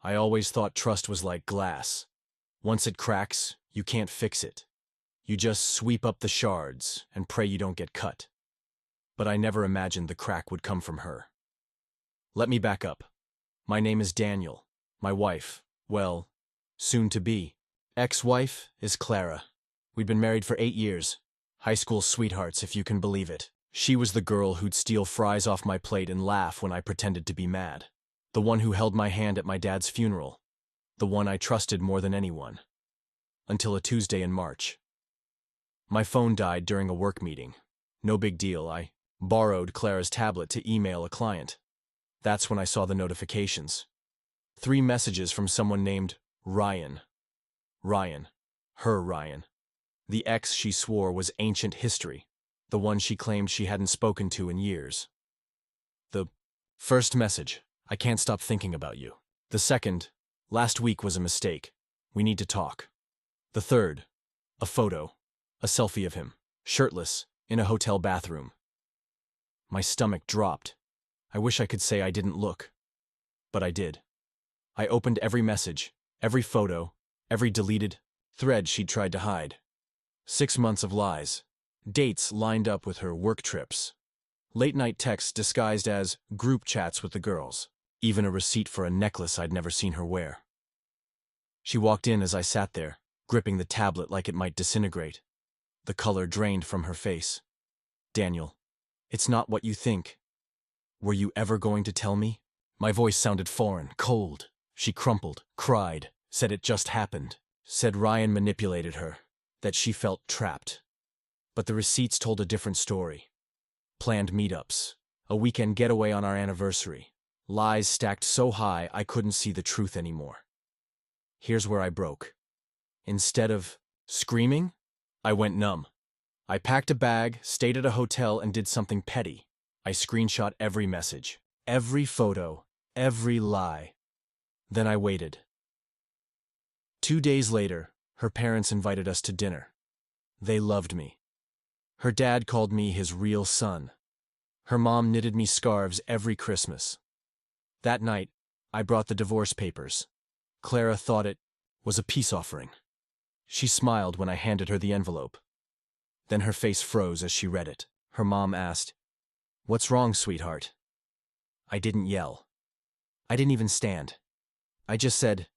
I always thought trust was like glass. Once it cracks, you can't fix it. You just sweep up the shards and pray you don't get cut. But I never imagined the crack would come from her. Let me back up. My name is Daniel. My wife, well, soon to be, ex-wife is Clara. We'd been married for 8 years. High school sweethearts, if you can believe it. She was the girl who'd steal fries off my plate and laugh when I pretended to be mad. The one who held my hand at my dad's funeral. The one I trusted more than anyone. Until a Tuesday in March. My phone died during a work meeting. No big deal, I borrowed Clara's tablet to email a client. That's when I saw the notifications. 3 messages from someone named Ryan. Ryan. Her Ryan. The ex she swore was ancient history. The one she claimed she hadn't spoken to in years. The first message, I can't stop thinking about you. The second, last week was a mistake. We need to talk. The third, a photo, a selfie of him, shirtless, in a hotel bathroom. My stomach dropped. I wish I could say I didn't look. But I did. I opened every message, every photo, every deleted thread she'd tried to hide. 6 months of lies. Dates lined up with her work trips. Late-night texts disguised as group chats with the girls. Even a receipt for a necklace I'd never seen her wear. She walked in as I sat there, gripping the tablet like it might disintegrate. The color drained from her face. Daniel, it's not what you think. Were you ever going to tell me? My voice sounded foreign, cold. She crumpled, cried, said it just happened. Said Ryan manipulated her, that she felt trapped. But the receipts told a different story. Planned meetups, a weekend getaway on our anniversary. Lies stacked so high I couldn't see the truth anymore. Here's where I broke. Instead of screaming, I went numb. I packed a bag, stayed at a hotel, and did something petty. I screenshot every message, every photo, every lie. Then I waited. 2 days later, her parents invited us to dinner. They loved me. Her dad called me his real son. Her mom knitted me scarves every Christmas. That night, I brought the divorce papers. Clara thought it was a peace offering. She smiled when I handed her the envelope. Then her face froze as she read it. Her mom asked, "What's wrong, sweetheart?" I didn't yell. I didn't even stand. I just said,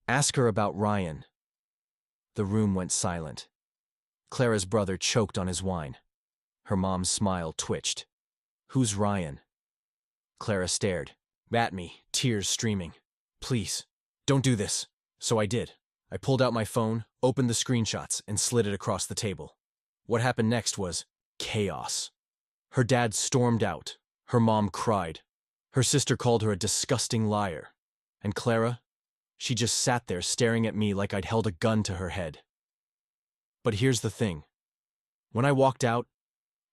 "Ask her about Ryan." The room went silent. Clara's brother choked on his wine. Her mom's smile twitched. "Who's Ryan?" Clara stared at me, tears streaming. "Please, don't do this." So I did. I pulled out my phone, opened the screenshots, and slid it across the table. What happened next was chaos. Her dad stormed out. Her mom cried. Her sister called her a disgusting liar. And Clara, she just sat there staring at me like I'd held a gun to her head. But here's the thing. When I walked out,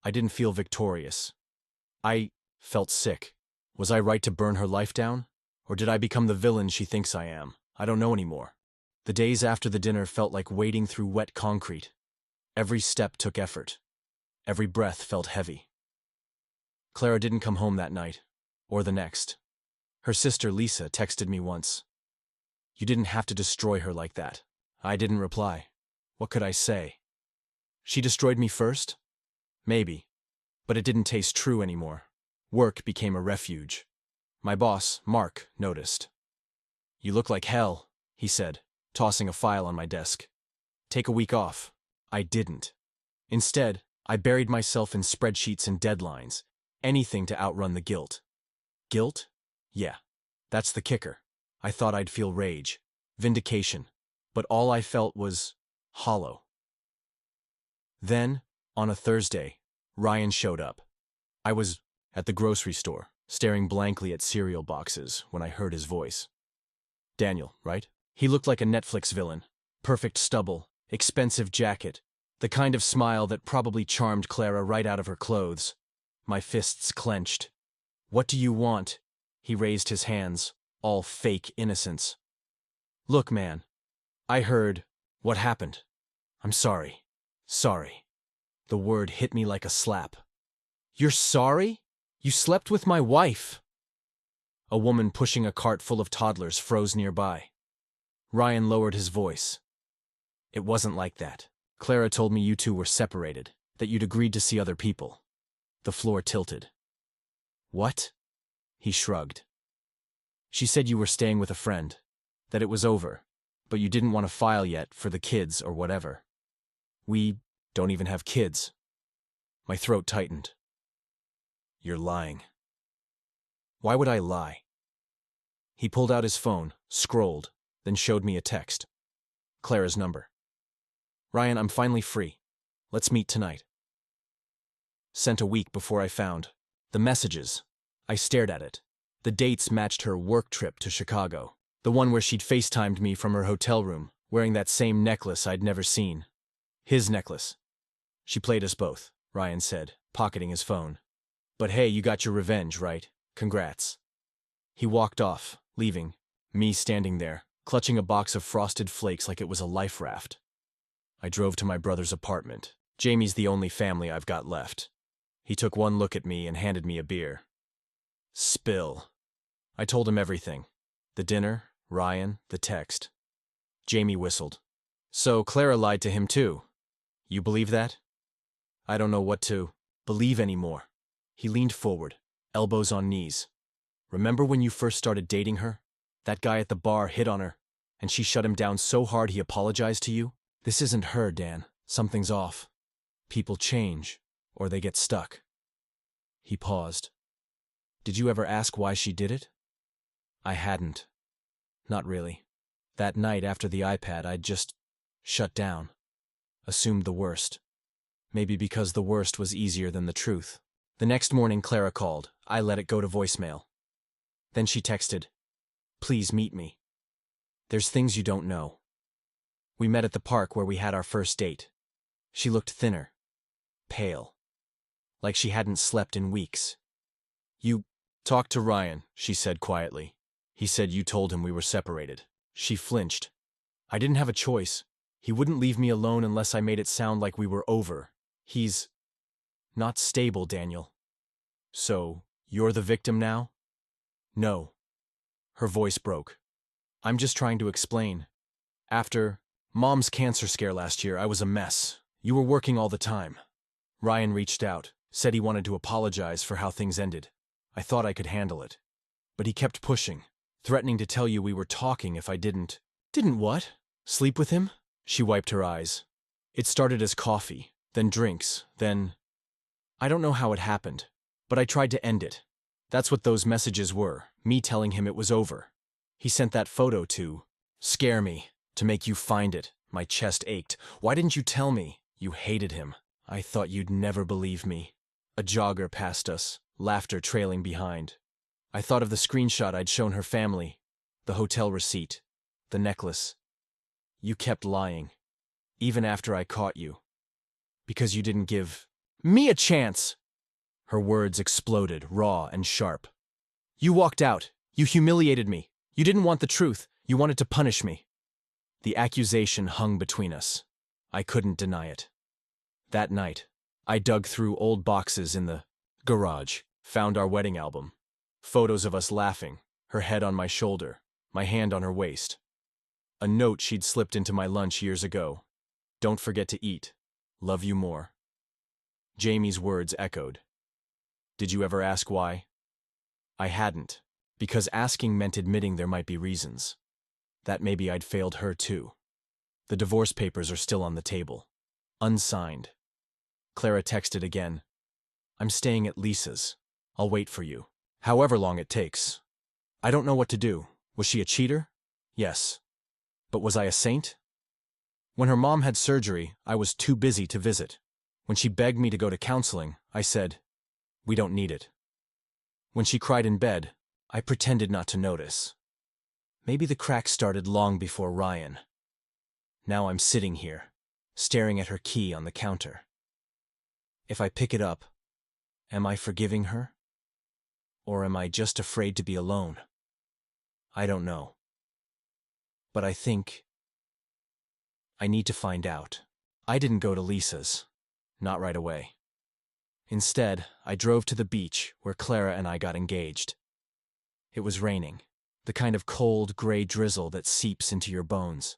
I didn't feel victorious. I felt sick. Was I right to burn her life down? Or did I become the villain she thinks I am? I don't know anymore. The days after the dinner felt like wading through wet concrete. Every step took effort. Every breath felt heavy. Clara didn't come home that night, or the next. Her sister Lisa texted me once. "You didn't have to destroy her like that." I didn't reply. What could I say? She destroyed me first? Maybe. But it didn't taste true anymore. Work became a refuge. My boss, Mark, noticed. "You look like hell," he said, tossing a file on my desk. "Take a week off." I didn't. Instead, I buried myself in spreadsheets and deadlines, anything to outrun the guilt. Guilt? Yeah, that's the kicker. I thought I'd feel rage, vindication, but all I felt was hollow. Then, on a Thursday, Ryan showed up. I was at the grocery store, staring blankly at cereal boxes when I heard his voice. Daniel, right? He looked like a Netflix villain. Perfect stubble, expensive jacket, the kind of smile that probably charmed Clara right out of her clothes. My fists clenched. "What do you want?" He raised his hands, all fake innocence. "Look, man, I heard what happened. I'm sorry. Sorry." The word hit me like a slap. "You're sorry? You slept with my wife." A woman pushing a cart full of toddlers froze nearby. Ryan lowered his voice. It wasn't like that. Clara told me you two were separated, that you'd agreed to see other people. The floor tilted. What? He shrugged. She said you were staying with a friend, that it was over, but you didn't want to file yet for the kids or whatever. We don't even have kids. My throat tightened. You're lying. Why would I lie? He pulled out his phone, scrolled, then showed me a text. Clara's number. Ryan, I'm finally free. Let's meet tonight. Sent a week before I found the messages. I stared at it. The dates matched her work trip to Chicago, the one where she'd FaceTimed me from her hotel room, wearing that same necklace I'd never seen. His necklace. She played us both, Ryan said, pocketing his phone. But hey, you got your revenge, right? Congrats. He walked off, leaving, me standing there, clutching a box of frosted flakes like it was a life raft. I drove to my brother's apartment. Jamie's the only family I've got left. He took one look at me and handed me a beer. Spill. I told him everything. The dinner, Ryan, the text. Jamie whistled. So Clara lied to him too. You believe that? I don't know what to believe anymore. He leaned forward, elbows on knees. Remember when you first started dating her? That guy at the bar hit on her, and she shut him down so hard he apologized to you? This isn't her, Dan. Something's off. People change, or they get stuck. He paused. Did you ever ask why she did it? I hadn't. Not really. That night after the iPad, I'd just shut down. Assumed the worst. Maybe because the worst was easier than the truth. The next morning, Clara called. I let it go to voicemail. Then she texted, "Please meet me. There's things you don't know." We met at the park where we had our first date. She looked thinner, pale, like she hadn't slept in weeks. You talked to Ryan, she said quietly. He said you told him we were separated. She flinched. I didn't have a choice. He wouldn't leave me alone unless I made it sound like we were over. He's not stable, Daniel. So, you're the victim now? No. Her voice broke. I'm just trying to explain. After Mom's cancer scare last year, I was a mess. You were working all the time. Ryan reached out, said he wanted to apologize for how things ended. I thought I could handle it. But he kept pushing, threatening to tell you we were talking if I didn't. Didn't what? Sleep with him? She wiped her eyes. It started as coffee, then drinks, then... I don't know how it happened, but I tried to end it. That's what those messages were, me telling him it was over. He sent that photo to scare me, to make you find it. My chest ached. Why didn't you tell me? You hated him. I thought you'd never believe me. A jogger passed us, laughter trailing behind. I thought of the screenshot I'd shown her family, the hotel receipt, the necklace. You kept lying, even after I caught you. Because you didn't give me a chance. Her words exploded, raw and sharp. You walked out. You humiliated me. You didn't want the truth. You wanted to punish me. The accusation hung between us. I couldn't deny it. That night, I dug through old boxes in the garage, found our wedding album. Photos of us laughing, her head on my shoulder, my hand on her waist. A note she'd slipped into my lunch years ago. Don't forget to eat. Love you more. Jamie's words echoed. Did you ever ask why? I hadn't, because asking meant admitting there might be reasons. That maybe I'd failed her too. The divorce papers are still on the table. Unsigned. Clara texted again. I'm staying at Lisa's. I'll wait for you. However long it takes. I don't know what to do. Was she a cheater? Yes. But was I a saint? When her mom had surgery, I was too busy to visit. When she begged me to go to counseling, I said, we don't need it. When she cried in bed, I pretended not to notice. Maybe the cracks started long before Ryan. Now I'm sitting here, staring at her key on the counter. If I pick it up, am I forgiving her? Or am I just afraid to be alone? I don't know. But I think I need to find out. I didn't go to Lisa's. Not right away. Instead, I drove to the beach where Clara and I got engaged. It was raining, the kind of cold, gray drizzle that seeps into your bones.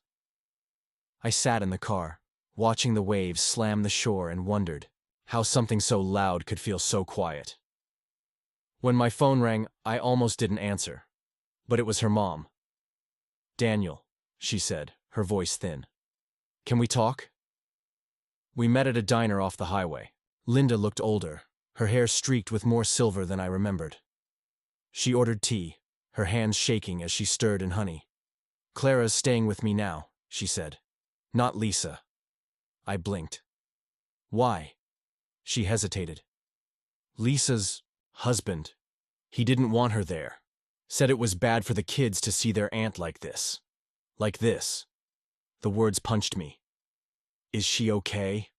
I sat in the car, watching the waves slam the shore, and wondered how something so loud could feel so quiet. When my phone rang, I almost didn't answer. But it was her mom. "Daniel," she said, her voice thin. "Can we talk?" We met at a diner off the highway. Linda looked older, her hair streaked with more silver than I remembered. She ordered tea, her hands shaking as she stirred in honey. "Clara's staying with me now," she said. "Not Lisa." I blinked. "Why?" She hesitated. "Lisa's husband. He didn't want her there. Said it was bad for the kids to see their aunt like this. Like this." The words punched me. "Is she okay?"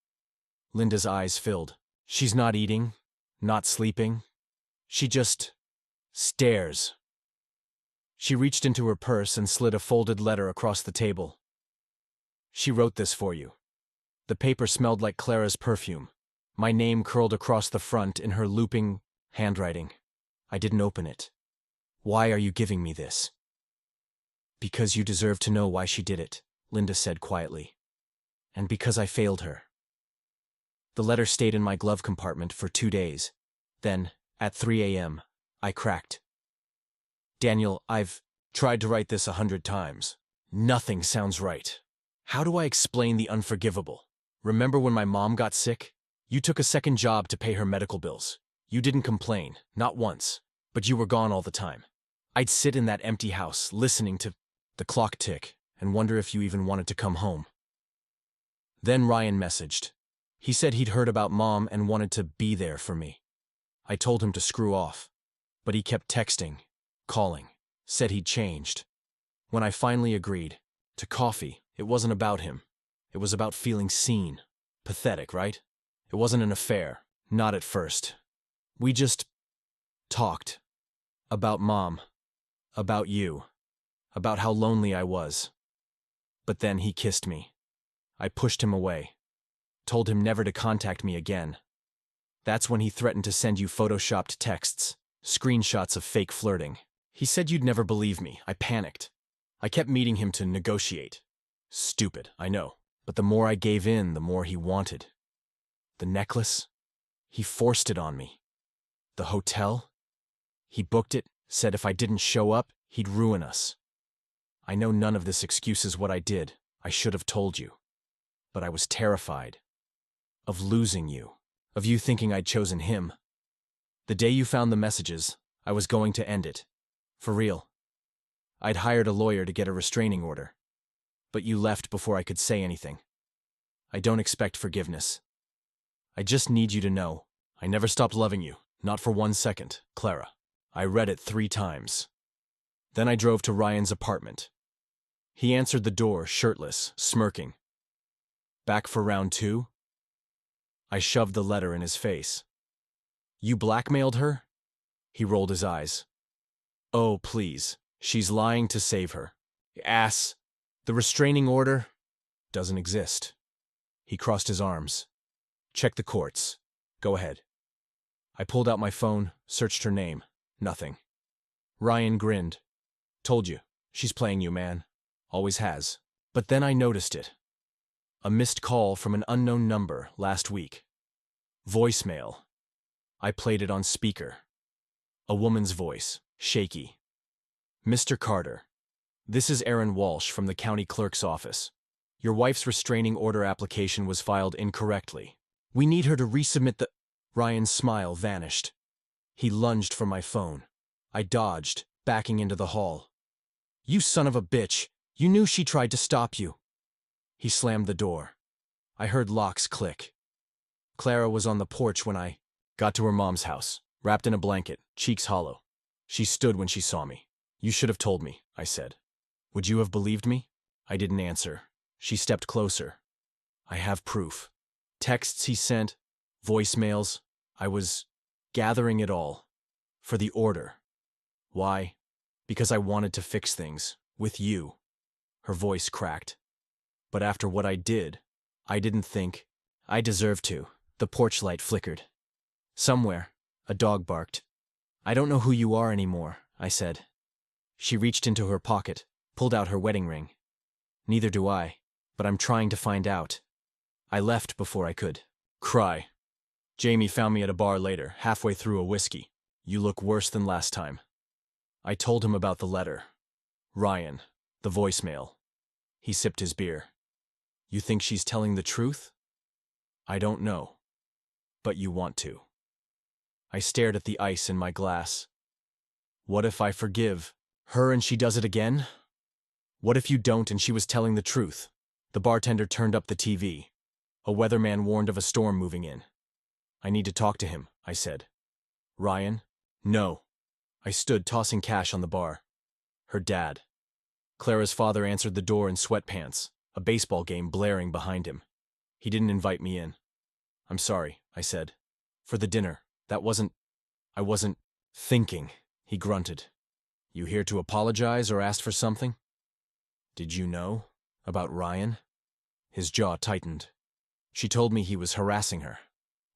Linda's eyes filled. "She's not eating, not sleeping. She just stares." She reached into her purse and slid a folded letter across the table. "She wrote this for you." The paper smelled like Clara's perfume. My name curled across the front in her looping handwriting. I didn't open it. "Why are you giving me this?" "Because you deserve to know why she did it," Linda said quietly. "And because I failed her." The letter stayed in my glove compartment for 2 days. Then, at 3 a.m., I cracked. "Daniel, I've tried to write this 100 times. Nothing sounds right. How do I explain the unforgivable? Remember when my mom got sick? You took a second job to pay her medical bills. You didn't complain, not once, but you were gone all the time. I'd sit in that empty house, listening to the clock tick, and wonder if you even wanted to come home." Then Ryan messaged. He said he'd heard about Mom and wanted to be there for me. I told him to screw off, but he kept texting, calling, said he'd changed. When I finally agreed to coffee, it wasn't about him. It was about feeling seen. Pathetic, right? It wasn't an affair, not at first. We just talked. About Mom. About you. About how lonely I was. But then he kissed me. I pushed him away. Told him never to contact me again. That's when he threatened to send you photoshopped texts, screenshots of fake flirting. He said you'd never believe me. I panicked. I kept meeting him to negotiate. Stupid, I know. But the more I gave in, the more he wanted. The necklace? He forced it on me. The hotel? He booked it, said if I didn't show up, he'd ruin us. I know none of this excuses what I did. I should have told you. But I was terrified. Of losing you. Of you thinking I'd chosen him. The day you found the messages, I was going to end it. For real. I'd hired a lawyer to get a restraining order. But you left before I could say anything. I don't expect forgiveness. I just need you to know, I never stopped loving you, not for 1 second, Clara. I read it 3 times. Then I drove to Ryan's apartment. He answered the door, shirtless, smirking. "Back for round 2? I shoved the letter in his face. "You blackmailed her?" He rolled his eyes. "Oh, please. She's lying to save her. Ass. The restraining order doesn't exist." He crossed his arms. "Check the courts. Go ahead." I pulled out my phone, searched her name. Nothing. Ryan grinned. "Told you. She's playing you, man. Always has." But then I noticed it. A missed call from an unknown number last week. Voicemail. I played it on speaker. A woman's voice, shaky. "Mr. Carter, this is Aaron Walsh from the county clerk's office. Your wife's restraining order application was filed incorrectly. We need her to resubmit the—" Ryan's smile vanished. He lunged for my phone. I dodged, backing into the hall. "You son of a bitch! You knew she tried to stop you!" He slammed the door. I heard locks click. Clara was on the porch when I got to her mom's house, wrapped in a blanket, cheeks hollow. She stood when she saw me. "You should have told me," I said. "Would you have believed me?" I didn't answer. She stepped closer. "I have proof. Texts he sent, voicemails. I was gathering it all. For the order. Why? Because I wanted to fix things. With you." Her voice cracked. "But after what I did, I didn't think I deserved to." The porch light flickered. Somewhere, a dog barked. "I don't know who you are anymore," I said. She reached into her pocket, pulled out her wedding ring. Neither do I, but I'm trying to find out. I left before I could cry. Jamie found me at a bar later, halfway through a whiskey. You look worse than last time. I told him about the letter. Ryan, the voicemail. He sipped his beer. You think she's telling the truth? I don't know. But you want to. I stared at the ice in my glass. What if I forgive her and she does it again? What if you don't and she was telling the truth? The bartender turned up the TV. A weatherman warned of a storm moving in. I need to talk to him, I said. Ryan? No. I stood, tossing cash on the bar. Her dad. Clara's father answered the door in sweatpants, a baseball game blaring behind him. He didn't invite me in. I'm sorry, I said. For the dinner. I wasn't thinking, he grunted. You here to apologize or ask for something? Did you know about Ryan? His jaw tightened. She told me he was harassing her.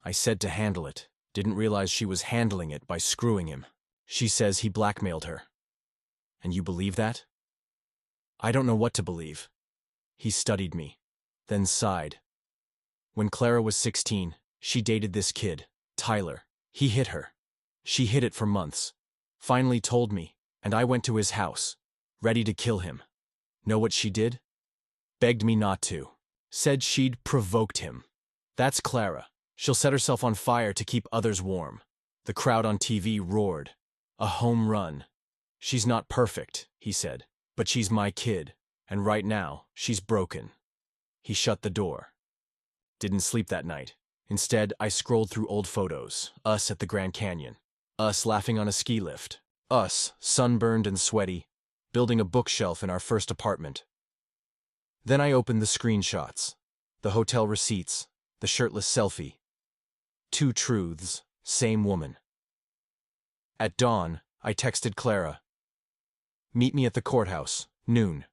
I said to handle it. Didn't realize she was handling it by screwing him. She says he blackmailed her. And you believe that? I don't know what to believe. He studied me, then sighed. When Clara was 16, she dated this kid, Tyler. He hit her. She hid it for months. Finally told me, and I went to his house, ready to kill him. Know what she did? Begged me not to. Said she'd provoked him. That's Clara. She'll set herself on fire to keep others warm. The crowd on TV roared. A home run. She's not perfect, he said, but she's my kid, and right now, she's broken. He shut the door. Didn't sleep that night. Instead, I scrolled through old photos. Us at the Grand Canyon. Us laughing on a ski lift. Us, sunburned and sweaty, building a bookshelf in our first apartment. Then I opened the screenshots, the hotel receipts, the shirtless selfie. 2 truths, same woman. At dawn, I texted Clara. Meet me at the courthouse, noon.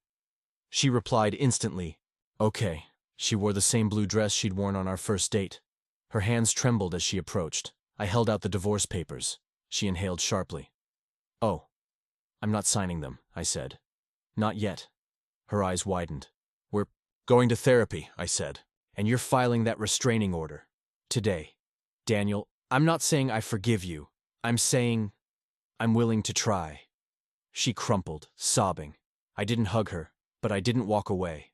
She replied instantly, okay. She wore the same blue dress she'd worn on our first date. Her hands trembled as she approached. I held out the divorce papers. She inhaled sharply. Oh, I'm not signing them, I said. Not yet. Her eyes widened. We're going to therapy, I said. And you're filing that restraining order. Today. Daniel, I'm not saying I forgive you. I'm saying I'm willing to try. She crumpled, sobbing. I didn't hug her, but I didn't walk away.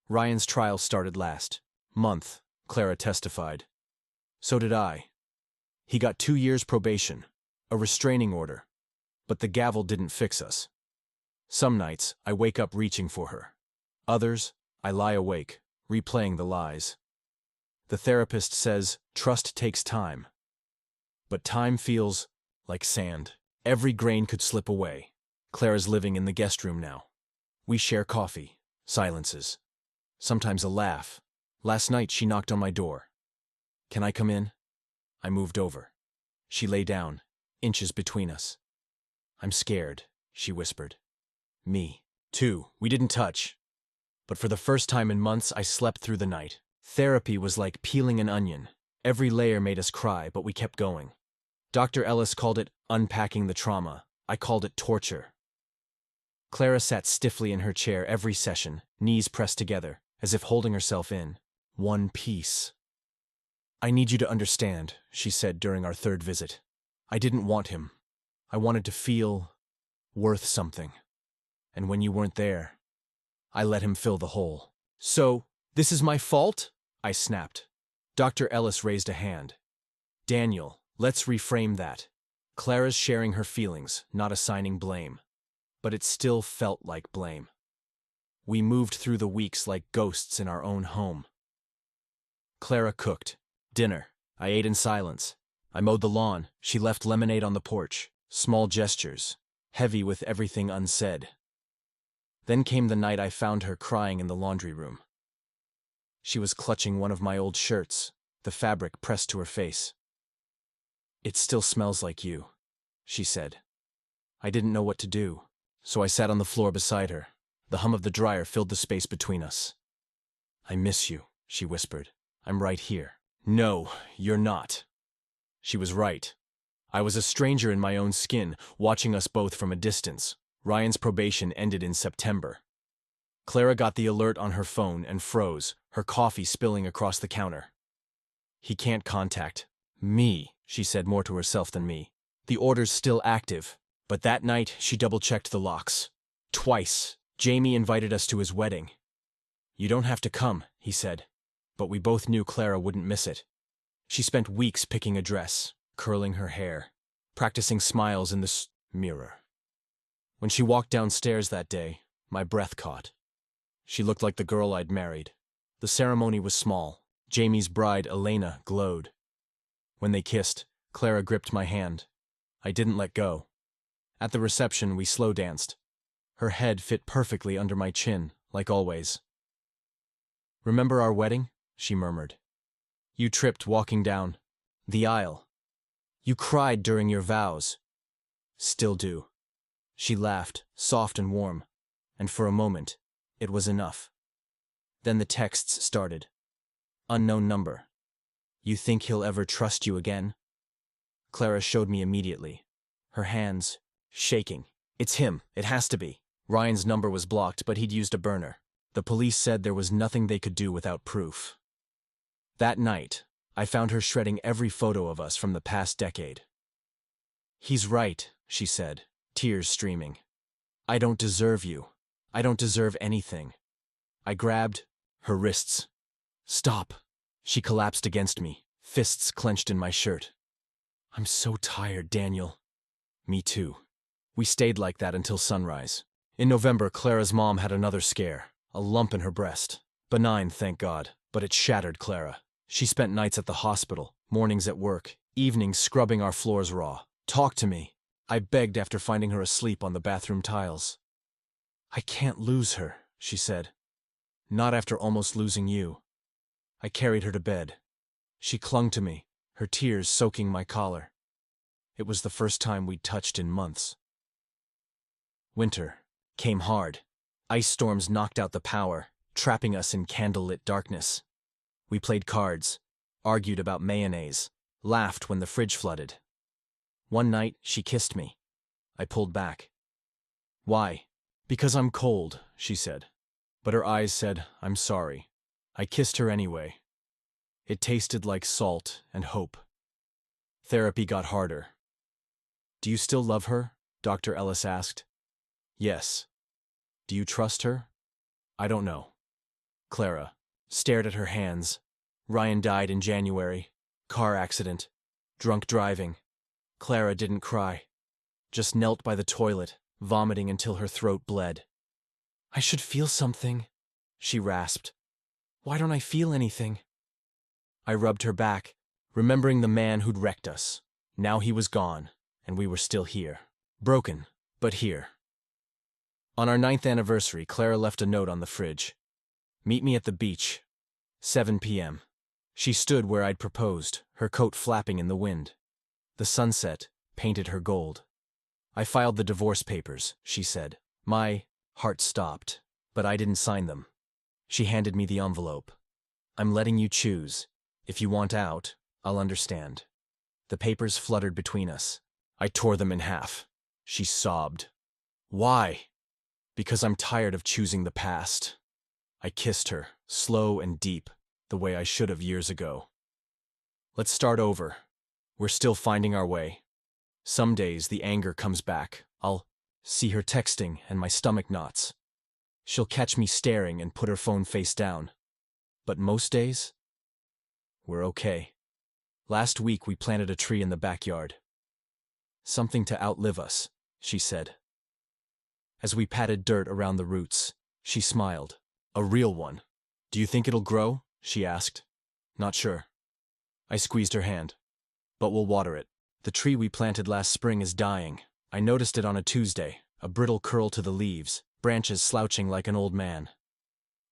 Ryan's trial started last month, Clara testified. So did I. He got 2 years probation, a restraining order, but the gavel didn't fix us. Some nights, I wake up reaching for her. Others, I lie awake, replaying the lies. The therapist says trust takes time. But time feels like sand. Every grain could slip away. Clara's living in the guest room now. We share coffee, silences, sometimes a laugh. Last night she knocked on my door. Can I come in? I moved over. She lay down, inches between us. I'm scared, she whispered. Me, too. We didn't touch. But for the first time in months, I slept through the night. Therapy was like peeling an onion. Every layer made us cry, but we kept going. Dr. Ellis called it unpacking the trauma. I called it torture. Clara sat stiffly in her chair every session, knees pressed together, as if holding herself in one piece. I need you to understand, she said during our 3rd visit. I didn't want him. I wanted to feel worth something. And when you weren't there, I let him fill the hole. So, this is my fault? I snapped. Dr. Ellis raised a hand. Daniel, let's reframe that. Clara's sharing her feelings, not assigning blame. But it still felt like blame. We moved through the weeks like ghosts in our own home. Clara cooked. Dinner. I ate in silence. I mowed the lawn. She left lemonade on the porch. Small gestures, heavy with everything unsaid. Then came the night I found her crying in the laundry room. She was clutching one of my old shirts, the fabric pressed to her face. It still smells like you, she said. I didn't know what to do, so I sat on the floor beside her. The hum of the dryer filled the space between us. I miss you, she whispered. I'm right here. No, you're not. She was right. I was a stranger in my own skin, watching us both from a distance. Ryan's probation ended in September. Clara got the alert on her phone and froze, her coffee spilling across the counter. He can't contact me, she said more to herself than me. The order's still active, but that night she double-checked the locks. Twice, Jamie invited us to his wedding. You don't have to come, he said, but we both knew Clara wouldn't miss it. She spent weeks picking a dress, curling her hair, practicing smiles in the mirror. When she walked downstairs that day, my breath caught. She looked like the girl I'd married. The ceremony was small. Jamie's bride, Elena, glowed. When they kissed, Clara gripped my hand. I didn't let go. At the reception, we slow danced. Her head fit perfectly under my chin, like always. Remember our wedding? She murmured. You tripped walking down the aisle. You cried during your vows. Still do. She laughed, soft and warm, and for a moment, it was enough. Then the texts started. Unknown number. You think he'll ever trust you again? Clara showed me immediately, her hands shaking. It's him, it has to be. Ryan's number was blocked, but he'd used a burner. The police said there was nothing they could do without proof. That night, I found her shredding every photo of us from the past decade. He's right, she said, tears streaming. I don't deserve you. I don't deserve anything. I grabbed her wrists. Stop. She collapsed against me, fists clenched in my shirt. I'm so tired, Daniel. Me too. We stayed like that until sunrise. In November, Clara's mom had another scare, a lump in her breast. Benign, thank God, but it shattered Clara. She spent nights at the hospital, mornings at work, evenings scrubbing our floors raw. Talk to me. I begged after finding her asleep on the bathroom tiles. I can't lose her, she said. Not after almost losing you. I carried her to bed. She clung to me, her tears soaking my collar. It was the first time we'd touched in months. Winter came hard. Ice storms knocked out the power, trapping us in candlelit darkness. We played cards, argued about mayonnaise, laughed when the fridge flooded. One night, she kissed me. I pulled back. Why? Because I'm cold, she said. But her eyes said, I'm sorry. I kissed her anyway. It tasted like salt and hope. Therapy got harder. Do you still love her? Dr. Ellis asked. Yes. Do you trust her? I don't know. Clara stared at her hands. Ryan died in January. Car accident. Drunk driving. Clara didn't cry. Just knelt by the toilet, vomiting until her throat bled. I should feel something, she rasped. Why don't I feel anything? I rubbed her back, remembering the man who'd wrecked us. Now he was gone, and we were still here. Broken, but here. On our 9th anniversary, Clara left a note on the fridge. Meet me at the beach. 7 p.m. She stood where I'd proposed, her coat flapping in the wind. The sunset painted her gold. I filed the divorce papers, she said. My heart stopped, but I didn't sign them. She handed me the envelope. I'm letting you choose. If you want out, I'll understand. The papers fluttered between us. I tore them in half. She sobbed. Why? Because I'm tired of choosing the past. I kissed her, slow and deep, the way I should have years ago. Let's start over. We're still finding our way. Some days the anger comes back. I'll see her texting and my stomach knots. She'll catch me staring and put her phone face down. But most days, we're okay. Last week we planted a tree in the backyard. Something to outlive us, she said. As we patted dirt around the roots, she smiled. A real one. Do you think it'll grow? She asked. Not sure. I squeezed her hand. But we'll water it. The tree we planted last spring is dying. I noticed it on a Tuesday, a brittle curl to the leaves, branches slouching like an old man.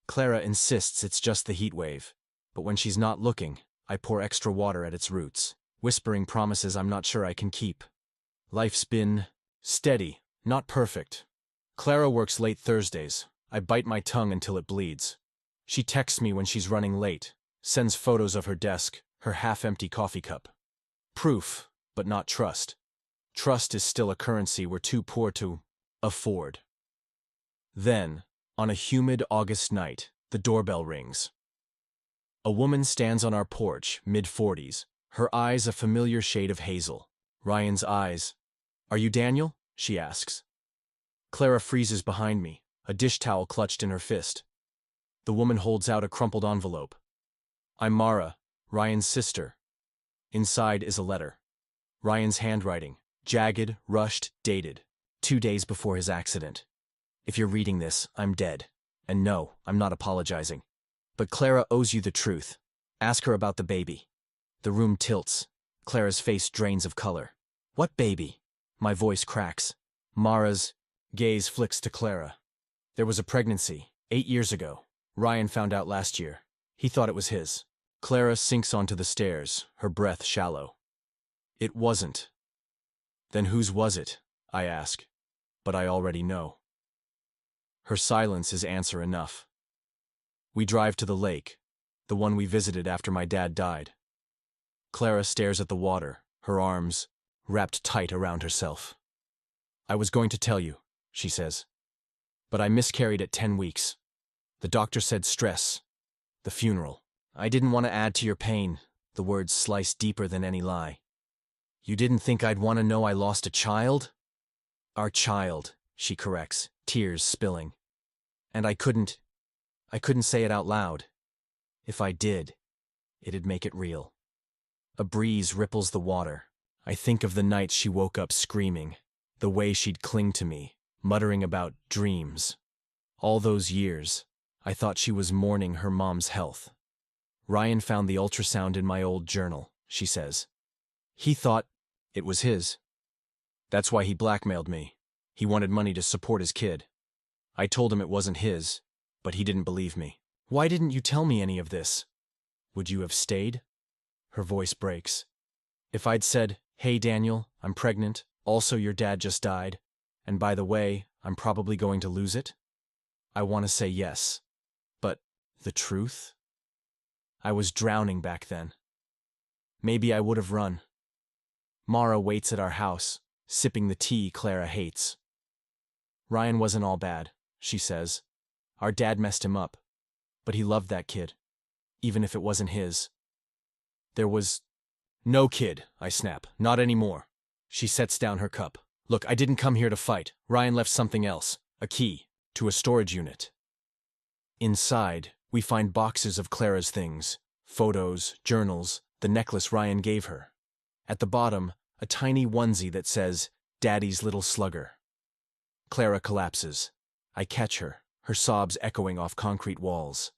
Clara insists it's just the heat wave, but when she's not looking, I pour extra water at its roots, whispering promises I'm not sure I can keep. Life's been steady, not perfect. Clara works late Thursdays. I bite my tongue until it bleeds. She texts me when she's running late, sends photos of her desk, her half-empty coffee cup. Proof but not trust. Trust is still a currency we're too poor to afford. Then, on a humid August night, the doorbell rings. A woman stands on our porch, mid-40s, her eyes a familiar shade of hazel. Ryan's eyes. "Are you Daniel?" she asks. Clara freezes behind me, a dish towel clutched in her fist. The woman holds out a crumpled envelope. "I'm Mara, Ryan's sister." Inside is a letter. Ryan's handwriting, jagged, rushed, dated, 2 days before his accident. "If you're reading this, I'm dead. And no, I'm not apologizing. But Clara owes you the truth. Ask her about the baby." The room tilts. Clara's face drains of color. "What baby?" My voice cracks. Mara's gaze flicks to Clara. "There was a pregnancy, 8 years ago. Ryan found out last year. He thought it was his." Clara sinks onto the stairs, her breath shallow. "It wasn't." "Then whose was it?" I ask. But I already know. Her silence is answer enough. We drive to the lake, the one we visited after my dad died. Clara stares at the water, her arms wrapped tight around herself. "I was going to tell you," she says. "But I miscarried at 10 weeks. The doctor said stress. The funeral. I didn't want to add to your pain," the words slice deeper than any lie. "You didn't think I'd want to know I lost a child?" "Our child," she corrects, tears spilling. "And I couldn't say it out loud. If I did, it'd make it real." A breeze ripples the water. I think of the nights she woke up screaming, the way she'd cling to me, muttering about dreams. All those years, I thought she was mourning her mom's health. "Ryan found the ultrasound in my old journal," she says. "He thought it was his. That's why he blackmailed me. He wanted money to support his kid. I told him it wasn't his, but he didn't believe me." "Why didn't you tell me any of this?" "Would you have stayed?" Her voice breaks. "If I'd said, 'Hey Daniel, I'm pregnant, also your dad just died, and by the way, I'm probably going to lose it?' I want to say yes. But the truth? I was drowning back then. Maybe I would have run." Mara waits at our house, sipping the tea Clara hates. "Ryan wasn't all bad," she says. "Our dad messed him up. But he loved that kid, even if it wasn't his. There was no kid," I snap. "Not anymore." She sets down her cup. "Look, I didn't come here to fight. Ryan left something else, a key, to a storage unit." Inside, we find boxes of Clara's things, photos, journals, the necklace Ryan gave her. At the bottom, a tiny onesie that says, "Daddy's little slugger." Clara collapses. I catch her, her sobs echoing off concrete walls.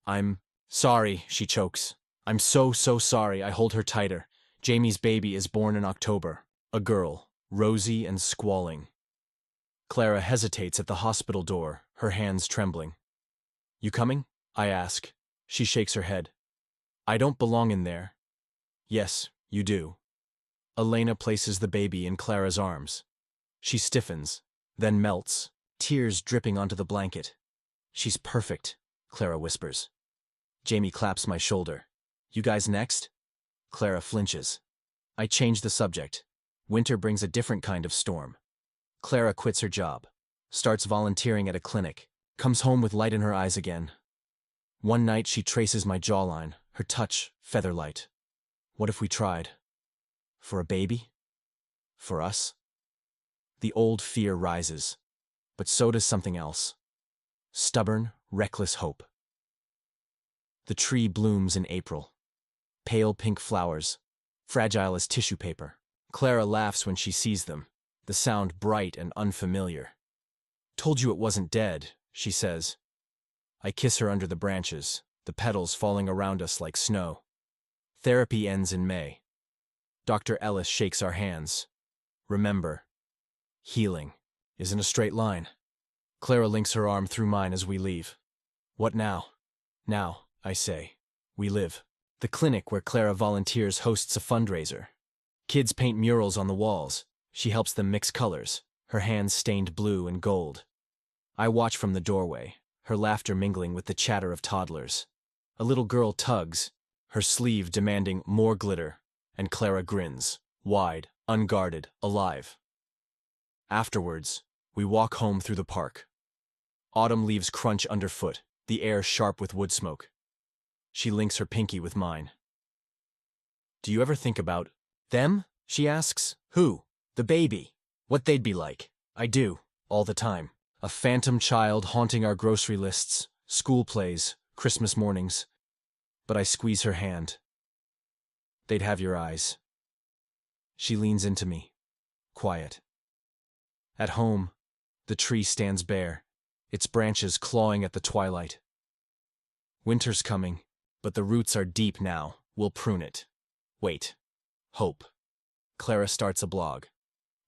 "I'm sorry," she chokes. "I'm so sorry." I hold her tighter. Jamie's baby is born in October. A girl, rosy and squalling. Clara hesitates at the hospital door, her hands trembling. "You coming?" I ask. She shakes her head. "I don't belong in there." "Yes, you do." Elena places the baby in Clara's arms. She stiffens, then melts, tears dripping onto the blanket. "She's perfect," Clara whispers. Jamie claps my shoulder. "You guys next?" Clara flinches. I change the subject. Winter brings a different kind of storm. Clara quits her job, starts volunteering at a clinic, comes home with light in her eyes again. One night she traces my jawline, her touch feather-light. What if we tried? For a baby? For us? The old fear rises, but so does something else. Stubborn, reckless hope. The tree blooms in April. Pale pink flowers, fragile as tissue paper. Clara laughs when she sees them, the sound bright and unfamiliar. "Told you it wasn't dead," she says. I kiss her under the branches, the petals falling around us like snow. Therapy ends in May. Dr. Ellis shakes our hands. Remember, healing isn't a straight line. Clara links her arm through mine as we leave. "What now?" "Now," I say, "we live." The clinic where Clara volunteers hosts a fundraiser. Kids paint murals on the walls. She helps them mix colors, her hands stained blue and gold. I watch from the doorway, her laughter mingling with the chatter of toddlers. A little girl tugs, her sleeve demanding more glitter, and Clara grins, wide, unguarded, alive. Afterwards, we walk home through the park. Autumn leaves crunch underfoot, the air sharp with wood smoke. She links her pinky with mine. Do you ever think about them? She asks. Who? The baby. What they'd be like. I do, all the time. A phantom child haunting our grocery lists, school plays, Christmas mornings. But I squeeze her hand. They'd have your eyes. She leans into me, quiet. At home, the tree stands bare, its branches clawing at the twilight. Winter's coming, but the roots are deep now. We'll prune it. Wait. Hope. Clara starts a blog.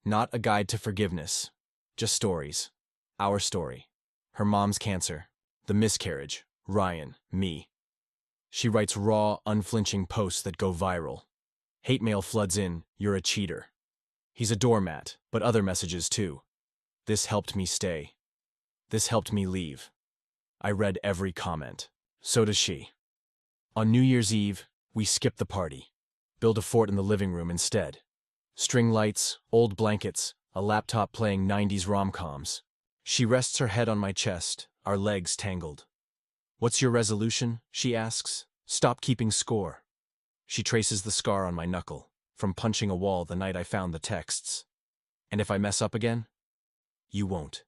Not a guide to forgiveness, just stories. Our story. Her mom's cancer, the miscarriage, Ryan, me. She writes raw, unflinching posts that go viral. Hate mail floods in, you're a cheater. He's a doormat, but other messages too. This helped me stay. This helped me leave. I read every comment. So does she. On New Year's Eve, we skip the party. Build a fort in the living room instead. String lights, old blankets, a laptop playing 90s rom-coms. She rests her head on my chest, our legs tangled. What's your resolution? She asks. Stop keeping score. She traces the scar on my knuckle, from punching a wall the night I found the texts. And if I mess up again? You won't.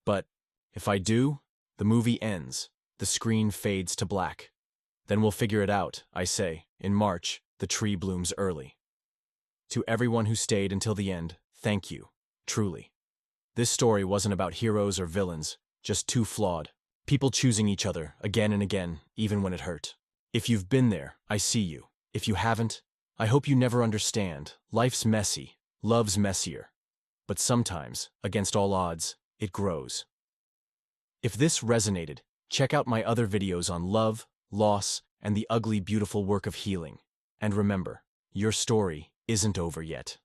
But if I do, the movie ends. The screen fades to black. Then we'll figure it out, I say. In March, the tree blooms early. To everyone who stayed until the end, thank you, truly. This story wasn't about heroes or villains, just two flawed people choosing each other again and again, even when it hurt. If you've been there, I see you. If you haven't, I hope you never understand. Life's messy, love's messier. But sometimes, against all odds, it grows. If this resonated, check out my other videos on love, loss, and the ugly, beautiful work of healing. And remember, your story isn't over yet.